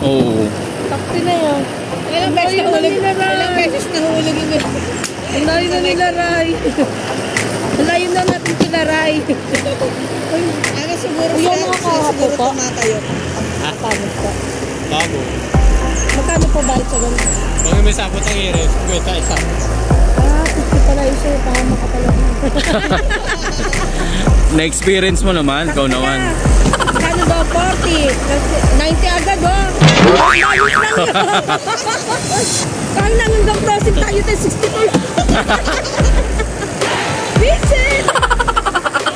Oo. Takti na yun. Ilang beses nahulog yung Ang layo na nila, Ray. Ang layo na natin sila, Ray. Ano siguro Yung mga kahapon po? Tumatayo. Paano po? Bago. Magkano po balik sa ganun? Pag may sabot ang iris, kwenta isa. 50 pala isa. Baka makapala. Na-experience mo naman, ikaw naman. Kano daw 40? 90 agad, oh. Balit lang yun. Kang nangang crossing tayo tayo 60. Visit!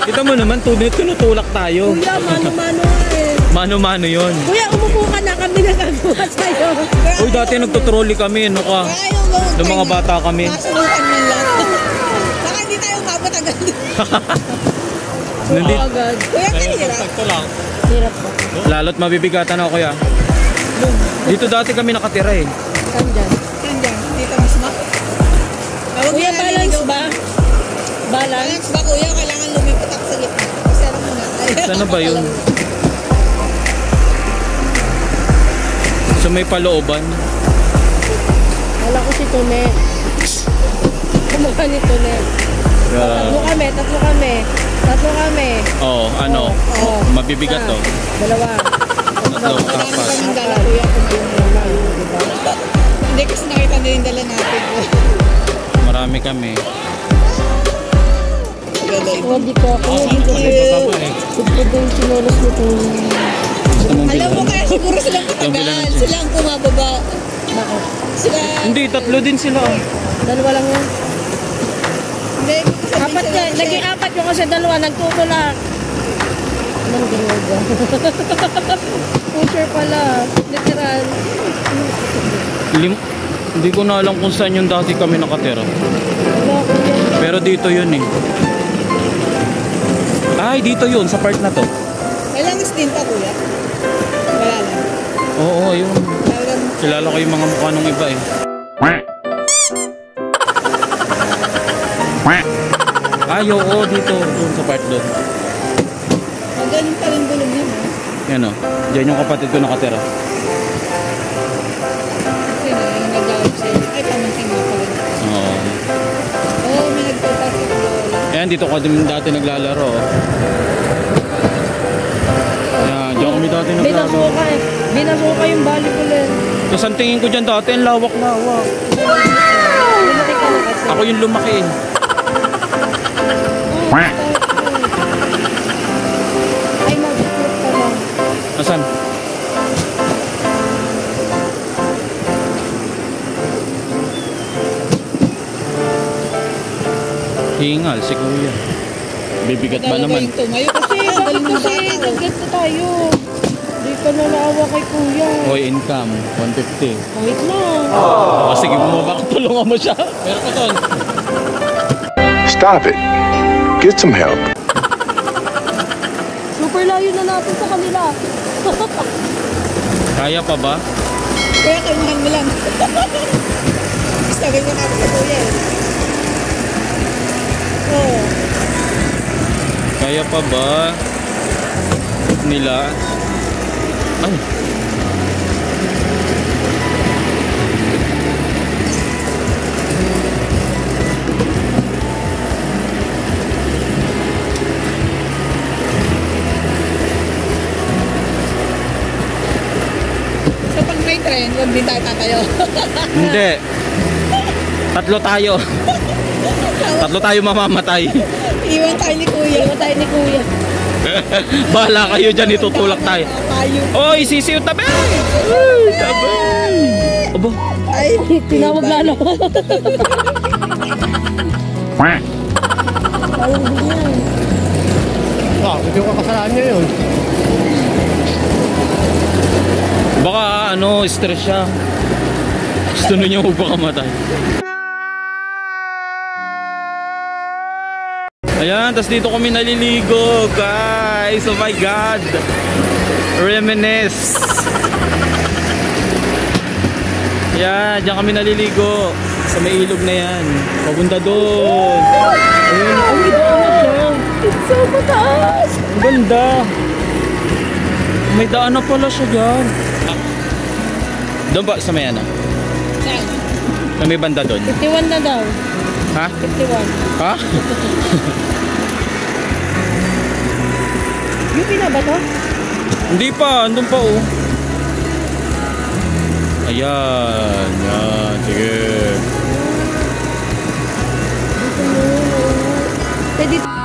Kita mo naman, tinutulak tayo. Kuya, mano-mano eh. Mano-mano yun. Kuya, umupo ka na kami nagagawa sa'yo. Uy, dati nagtutrolly kami, ano ka? Nung mga bata kami. Masubukan man lang. Baka hindi tayo mabot agad. Nandito. Agad. Kuya, kanira. Sakto lang. Hirap po. Lalo't mabibigatan ako, kuya. Dito dati kami nakatira eh. Saan dyan? Nandiyan, dito mismo. Kuya, balance ba? Balance? Balance ba, kuya? Kailangan lumipat ako sa gitna. Kasi alam mo na. Saan ba yun? So may palooban. Wala ko si Tune. Kumukha ni Tune. Tatlo kami. Tatlo kami. Oo, ano? Oo. Mabibigat to. Dalawa. Tatlo, Marami apat. kaming dala, kuya. Hindi kasi nakita na yung dala natin. Marami kami. Hindi ko ako. Hindi ko yung sinelos nito. Alam mo kaya siguro silang patagal. Sila ang pumababa. Bakit? Sila... Hindi, tatlo din sila. Dalawa lang yan. Hindi. Apat yan. Naging apat yung kasi dalawa. Nagtutulak. Anong ginawa? Pusher pala. Literal. Hindi ko na alam kung saan yung dati kami nakatira. Wala ko yan. Pero dito yun eh. Ay, dito yun, sa part na to. Kailangan din pa, kuya. Wala lang. Oo, yun. Talagang... Kilala ko yung mga mukha ng iba eh. Ay, oo, dito. Doon sa part doon. Magaling pa rin gulong yan, ha? Yan o. Diyan yung kapatid ko nakatira. Kasi na, yung nag-awag sa'yo. Ay, pamangkin nga pala. Oo. Oo, may nagpapasok ko. Ayan, dito ko din dati naglalaro. Ayan, diyan kami dati naglalaro. Binasuka eh. Binasuka yung volleyball eh. Tapos ang tingin ko dyan dati, ang lawak-lawak. Lumaki ka na kasi. Ako yung lumaki eh. Ay, mag-fruit ka lang. Nasaan? Hingal si kuya. Bibigat ba naman? Tumayo Kasi, bakit kasi nag-get tayo? Hindi ka na naawa kay kuya. Hoy, income, 150. Kahit na. Oh, sige, bumaba ka, tulungan mo siya. Meron ka doon. Stop it. Get some help. Super layo na natin sa kanila. Kaya pa ba? Kaya kailangan mo lang. Sabi mo natin sa kuya eh. Oo. Kaya pa ba nila? Ay. So pag may trend, huwag din tayo tatayo. Hindi. Tatlo tayo. Tatlo tayo mamamatay. Iwan tayo ni kuya. Iwan tayo ni kuya. Bahala kayo dyan, itutulak tayo. Tayo. Oy, sisiw tabi! Uy, tabi! Aba, Ay, Tinawag lalo. Parang din yan. Hindi ko kasalanan niya yun. baka ano, stress siya. Gusto na niya magpakamatay. Ayan, tas dito kami naliligo, guys. Oh my God. Reminisce. Ayan, dyan kami naliligo. Sa may ilog na yan. Papunta doon. Ayun, Ang ganda na siya. It's so mataas. ang ganda. May daan na pala siya dyan. Doon po sa may ano? Saan? Sa may banda doon. 51 na daw. Ha? 51. Ha? UP na ba to? Hindi pa, andun pa oh. Ayan, yan, sige. Pwede